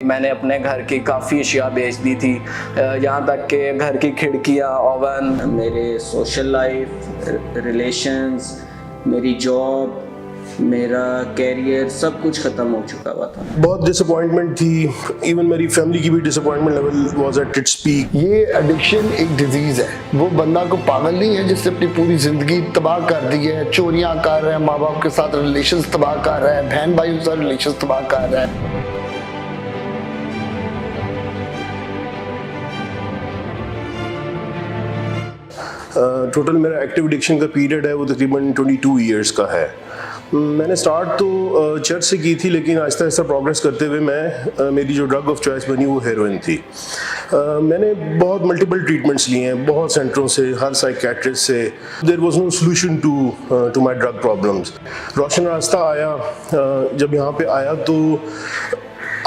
मैंने अपने घर की काफ़ी अशिया बेच दी थी, यहाँ तक कि घर की खिड़कियाँ, ओवन, मेरे सोशल लाइफ, रिलेशंस, मेरी जॉब, मेरा कैरियर, सब कुछ ख़त्म हो चुका हुआ था। बहुत डिसअपॉइंटमेंट थी, इवन मेरी फैमिली की भी disappointment level was at its peak. ये एडिक्शन एक डिजीज है, वो बंदा को पागल नहीं है जिससे अपनी पूरी जिंदगी तबाह कर दी है, चोरियां कर रहा है, माँ बाप के साथ रिलेशंस तबाह कर रहा है, बहन भाई के साथ रिलेशंस तबाह कर रहा है। टोटल मेरा एक्टिव एडिक्शन का पीरियड है वो तकरीबन 22 ईयर्स का है। मैंने स्टार्ट तो चर्च से की थी, लेकिन आहिस्ता आहिस्ता प्रोग्रेस करते हुए मेरी जो ड्रग ऑफ चॉइस बनी वो हेरोइन थी। मैंने बहुत मल्टीपल ट्रीटमेंट्स लिए हैं, बहुत सेंटरों से, हर साइकियाट्रिस्ट से। There was no solution to my drug problems. Roshan Rasta आया, जब यहाँ पे आया तो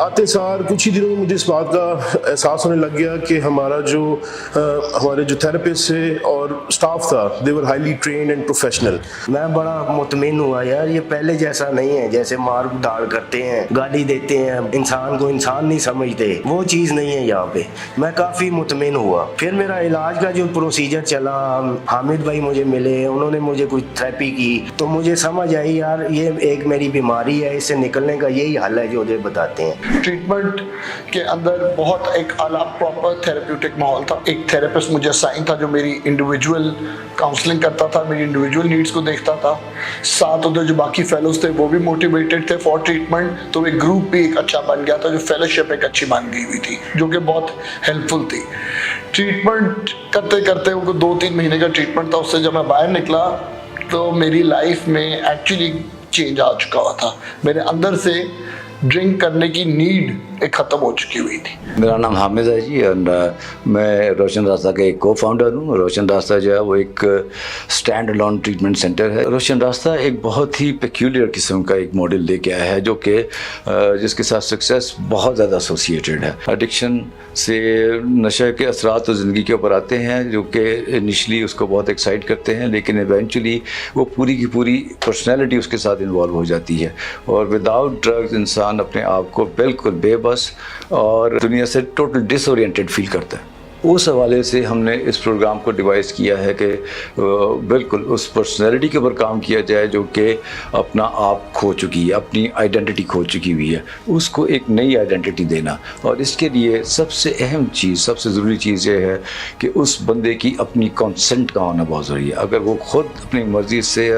आते सार कुछ ही दिनों में मुझे इस बात का एहसास होने लग गया कि हमारे जो थेरेपिस्ट थे और स्टाफ था, they were highly trained and professional. मैं बड़ा मुतमिन हुआ यार, ये पहले जैसा नहीं है, जैसे मार धाड़ करते हैं, गाली देते हैं, इंसान को इंसान नहीं समझते, वो चीज़ नहीं है यहाँ पे। मैं काफ़ी मुतमिन हुआ। फिर मेरा इलाज का जो प्रोसीजर चला, हामिद भाई मुझे मिले, उन्होंने मुझे कुछ थेरेपी की, तो मुझे समझ आई यार ये एक मेरी बीमारी है, इससे निकलने का यही हल है जो ये बताते हैं। ट्रीटमेंट के अंदर बहुत एक आला प्रॉपर थेरेप्यूटिक माहौल था। एक थेरेपिस्ट मुझे असाइन था जो मेरी इंडिविजुअल काउंसलिंग करता था, मेरी इंडिविजुअल नीड्स को देखता था। साथ उधर जो बाकी फेलोज थे वो भी मोटिवेटेड थे फॉर ट्रीटमेंट, तो एक ग्रुप भी एक अच्छा बन गया था, जो फेलोशिप एक अच्छी बन गई हुई थी, जो कि बहुत हेल्पफुल थी। ट्रीटमेंट करते करते उनको 2-3 महीने का ट्रीटमेंट था। उससे जब मैं बाहर निकला तो मेरी लाइफ में एक्चुअली चेंज आ चुका हुआ था। मेरे अंदर से ड्रिंक करने की नीड एक ख़त्म हो चुकी हुई थी। मेरा नाम हामिद है जी, और मैं रोशन रास्ता का एक को फाउंडर हूँ। रोशन रास्ता जो है वो एक स्टैंड अलोन ट्रीटमेंट सेंटर है। रोशन रास्ता एक बहुत ही पेक्यूलियर किस्म का एक मॉडल लेके आया है, जो कि जिसके साथ सक्सेस बहुत ज़्यादा एसोसिएटेड है। एडिक्शन से नशे के असरात तो ज़िंदगी के ऊपर आते हैं, जो कि इनिशली उसको बहुत एक्साइट करते हैं, लेकिन इवेंचुअली वो पूरी की पूरी पर्सनैलिटी उसके साथ इन्वॉल्व हो जाती है, और विदाउट ड्रग्स इंसान अपने आप को बिल्कुल बेबस और दुनिया से टोटल डिसओरिएंटेड फील करता है। उस हवाले से हमने इस प्रोग्राम को डिवाइस किया है कि बिल्कुल उस पर्सनैलिटी के ऊपर काम किया जाए जो कि अपना आप खो चुकी है, अपनी आइडेंटिटी खो चुकी हुई है, उसको एक नई आइडेंटिटी देना। और इसके लिए सबसे अहम चीज़, सबसे ज़रूरी चीज़ ये है कि उस बंदे की अपनी कंसेंट का होना बहुत ज़रूरी है। अगर वो खुद अपनी मर्ज़ी से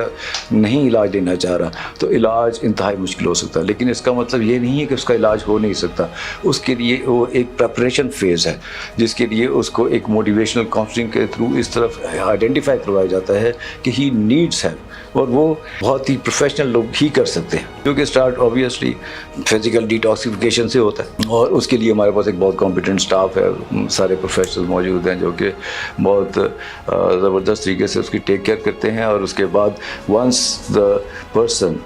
नहीं इलाज लेना चाह रहा तो इलाज इंतहाई मुश्किल हो सकता है, लेकिन इसका मतलब ये नहीं है कि उसका इलाज हो नहीं सकता। उसके लिए वो एक प्रेपरेशन फेज़ है, जिसके लिए उसको एक मोटिवेशनल काउंसलिंग के थ्रू इस तरफ आइडेंटिफाई करवाया जाता है कि ही नीड्स हेल्प, और वो बहुत ही प्रोफेशनल लोग ही कर सकते हैं, क्योंकि स्टार्ट ऑब्वियसली फिजिकल डिटॉक्सिफिकेशन से होता है, और उसके लिए हमारे पास एक बहुत कॉम्पिटेंट स्टाफ है, सारे प्रोफेशनल मौजूद हैं जो कि बहुत ज़बरदस्त तरीके से उसकी टेक केयर करते हैं। और उसके बाद once the person,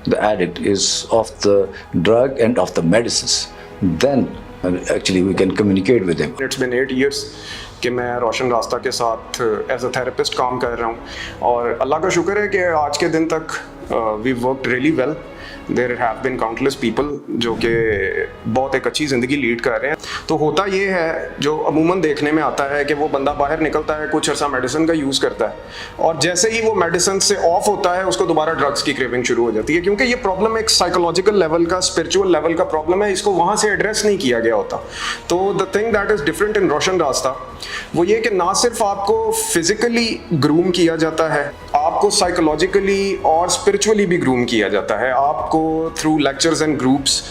the addict is off the drug and off the medicine, then actually we can communicate with him. It's been 8 years कि मैं रोशन रास्ता के साथ एज अ थेरेपिस्ट काम कर रहा हूँ, और अल्लाह का शुक्र है कि आज के दिन तक we worked really well. There have been countless people जो कि बहुत एक अच्छी ज़िंदगी लीड कर रहे हैं। तो होता ये है, जो अमूमन देखने में आता है कि वो बंदा बाहर निकलता है, कुछ अर्सा मेडिसिन का यूज़ करता है, और जैसे ही वो मेडिसिन से ऑफ होता है उसको दोबारा ड्रग्स की क्रेविंग शुरू हो जाती है, क्योंकि ये प्रॉब्लम एक साइकोलॉजिकल लेवल का, स्पिरिचुअल लेवल का प्रॉब्लम है, इसको वहाँ से एड्रेस नहीं किया गया होता। तो the thing that is different in Roshan Rasta वो ये कि ना सिर्फ आपको फिजिकली ग्रूम किया जाता है, आपको साइकोलॉजिकली और स्पिरिचुअली भी ग्रूम किया जाता है। आपको through lectures and groups,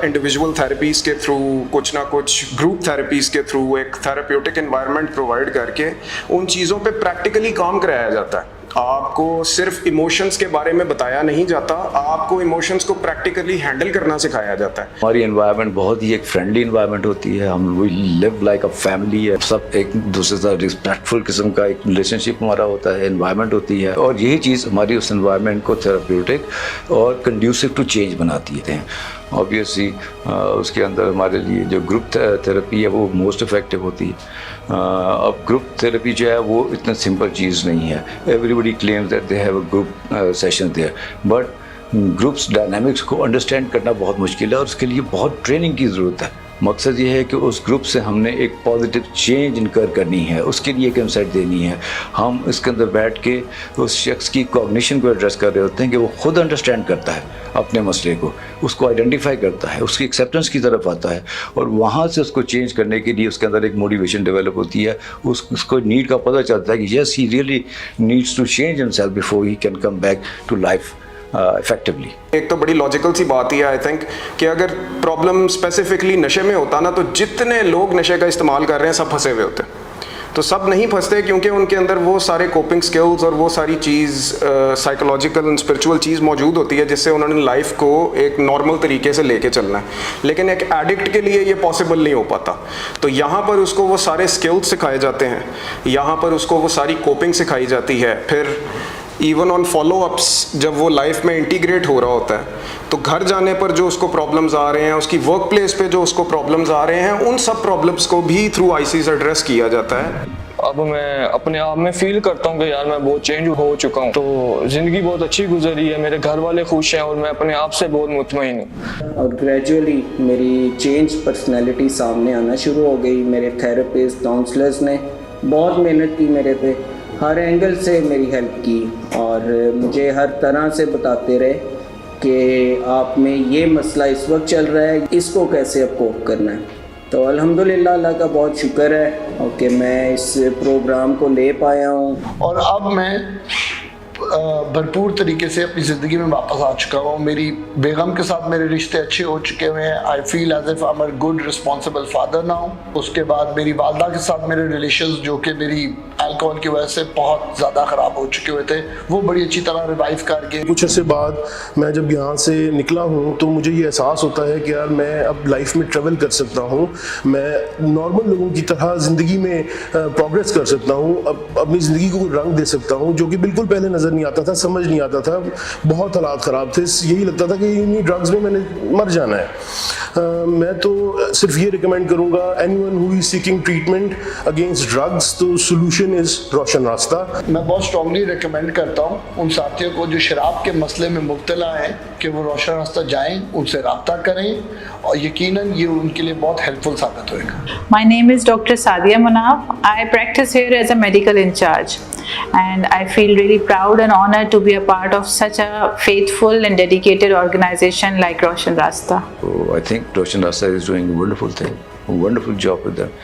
individual therapies के थ्रू, कुछ ना कुछ ग्रुप थेरेपीज़ के थ्रू एक थेरेप्यूटिक एनवायरनमेंट प्रोवाइड करके उन चीज़ों पे प्रैक्टिकली काम कराया जाता है। आपको सिर्फ इमोशंस के बारे में बताया नहीं जाता, आपको इमोशंस को प्रैक्टिकली हैंडल करना सिखाया जाता है। हमारी एनवायरनमेंट बहुत ही एक फ्रेंडली एनवायरनमेंट होती है, हम लिव लाइक अ फैमिली है, सब एक दूसरे से रिस्पेक्टफुल किस्म का एक रिलेशनशिप हमारा होता है, एनवायरनमेंट होती है, और यही चीज़ हमारी उस एनवायरनमेंट को थेरेप्यूटिक और कंड्यूसिव टू चेंज बनाती है। ऑब्वियसली उसके अंदर हमारे लिए जो ग्रुप थेरेपी है वो मोस्ट इफेक्टिव होती है। अब ग्रुप थेरेपी जो है वो इतना सिंपल चीज़ नहीं है। Everybody claims that they have a group session there, but groups dynamics को अंडरस्टैंड करना बहुत मुश्किल है और उसके लिए बहुत ट्रेनिंग की ज़रूरत है। मकसद ये है कि उस ग्रुप से हमने एक पॉजिटिव चेंज इनकर करनी है, उसके लिए एक इंसाइट देनी है। हम इसके अंदर बैठ के उस शख्स की कॉग्निशन को एड्रेस कर रहे होते हैं कि वो खुद अंडरस्टैंड करता है अपने मसले को, उसको आइडेंटिफाई करता है, उसकी एक्सेप्टेंस की तरफ आता है और वहाँ से उसको चेंज करने के लिए उसके अंदर एक मोटिवेशन डेवलप होती है। उसको नीड का पता चलता है कि yes he really needs to change himself before he can come back to life effectively. एक तो बड़ी लॉजिकल सी बात ही है आई थिंक कि अगर प्रॉब्लम स्पेसिफिकली नशे में होता ना, तो जितने लोग नशे का इस्तेमाल कर रहे हैं सब फंसे हुए होते हैं। तो सब नहीं फंसते क्योंकि उनके अंदर वो सारे कोपिंग स्किल्स और वो सारी चीज़ साइकोलॉजिकल एंड स्पिरिचुअल चीज़ मौजूद होती है जिससे उन्होंने लाइफ को एक नॉर्मल तरीके से लेके चलना है। लेकिन एक एडिक्ट के लिए ये पॉसिबल नहीं हो पाता। तो यहाँ पर उसको वो सारे स्किल्स सिखाए जाते हैं, यहाँ पर उसको वो सारी कोपिंग सिखाई जाती है। फिर इवन ऑन फॉलोअप्स जब वो लाइफ में इंटीग्रेट हो रहा होता है तो घर जाने पर जो उसको प्रॉब्लम्स आ रहे हैं, उसकी वर्क प्लेस पे जो उसको प्रॉब्लम्स आ रहे हैं, उन सब प्रॉब्लम्स को भी थ्रू आईसीस एड्रेस किया जाता है। अब मैं अपने आप में फील करता हूँ कि यार मैं बहुत चेंज हो चुका हूँ, तो ज़िंदगी बहुत अच्छी गुजरी है, मेरे घर वाले खुश हैं और मैं अपने आप से बहुत मुतमईन हूँ। और ग्रेजुअली मेरी चेंज पर्सनैलिटी सामने आना शुरू हो गई। मेरे थेरेपिस्ट, काउंसलर्स ने बहुत मेहनत की मेरे पे, हर एंगल से मेरी हेल्प की और मुझे हर तरह से बताते रहे कि आप में ये मसला इस वक्त चल रहा है, इसको कैसे अब कोप करना है। तो अल्हम्दुलिल्लाह अल्लाह का बहुत शुक्र है कि मैं इस प्रोग्राम को ले पाया हूँ और अब मैं भरपूर तरीके से अपनी ज़िंदगी में वापस आ चुका हूँ। मेरी बेगम के साथ मेरे रिश्ते अच्छे हो चुके हुए हैं। I feel as if I am a good responsible father now. उसके बाद मेरी वालदा के साथ मेरे रिलेशंस जो कि मेरी अल्कोहल की वजह से बहुत ज़्यादा ख़राब हो चुके हुए थे, वो बड़ी अच्छी तरह रिवाइव कर गए। कुछ अर्से बाद मैं जब यहाँ से निकला हूँ तो मुझे ये एहसास होता है कि यार मैं अब लाइफ में ट्रेवल कर सकता हूँ, मैं नॉर्मल लोगों की तरह ज़िंदगी में प्रोग्रेस कर सकता हूँ, अपनी ज़िंदगी को रंग दे सकता हूँ, जो कि बिल्कुल पहले नज़र नहीं आता था, समझ नहीं आता था। बहुत हालात ख़राब थे, यही लगता था कि इन्हीं ड्रग्स में मैंने मर जाना है। मैं तो सिर्फ ये रिकमेंड करूँगा anyone who is seeking treatment against drugs, तो सोल्यूशन इज़ रोशन रास्ता। मैं बहुत स्ट्रांगली रिकमेंड करता हूँ उन साथियों को जो शराब के मसले में मुब्तला हैं कि वो रोशन रास्ता जाएं, उनसे रब्ता करें और यकीनन ये उनके लिए बहुत हेल्पफुल साबित होएगा। My name is Dr. Sadia Munaf. I practice here as a medical in charge and I feel really proud and honored to be a part of such a faithful and dedicated organization like Roshan Rasta. So I think Roshan Rasta is doing a wonderful thing, a wonderful job with them.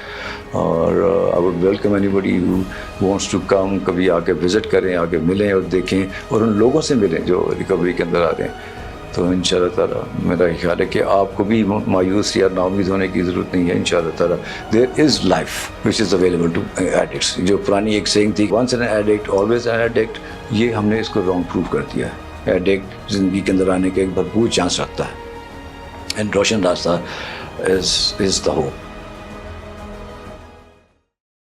और I would welcome anybody who wants to come, कभी आके visit करें, आके मिलें और देखें और उन लोगों से मिलें जो रिकवरी के अंदर आ रहे हैं। तो इंशाअल्लाह ताला मेरा ख्याल है कि आपको भी मायूस या नाउमीद होने की ज़रूरत नहीं है। इंशाअल्लाह ताला there is life which is available to addicts. जो पुरानी एक सेइंग थी, once an addict always an addict, ये हमने इसको रॉन्ग प्रूव कर दिया है। एडिक्ट ज़िंदगी के अंदर आने का एक भरपूर चांस रखता है एंड रोशन रास्ता इज़ द होप।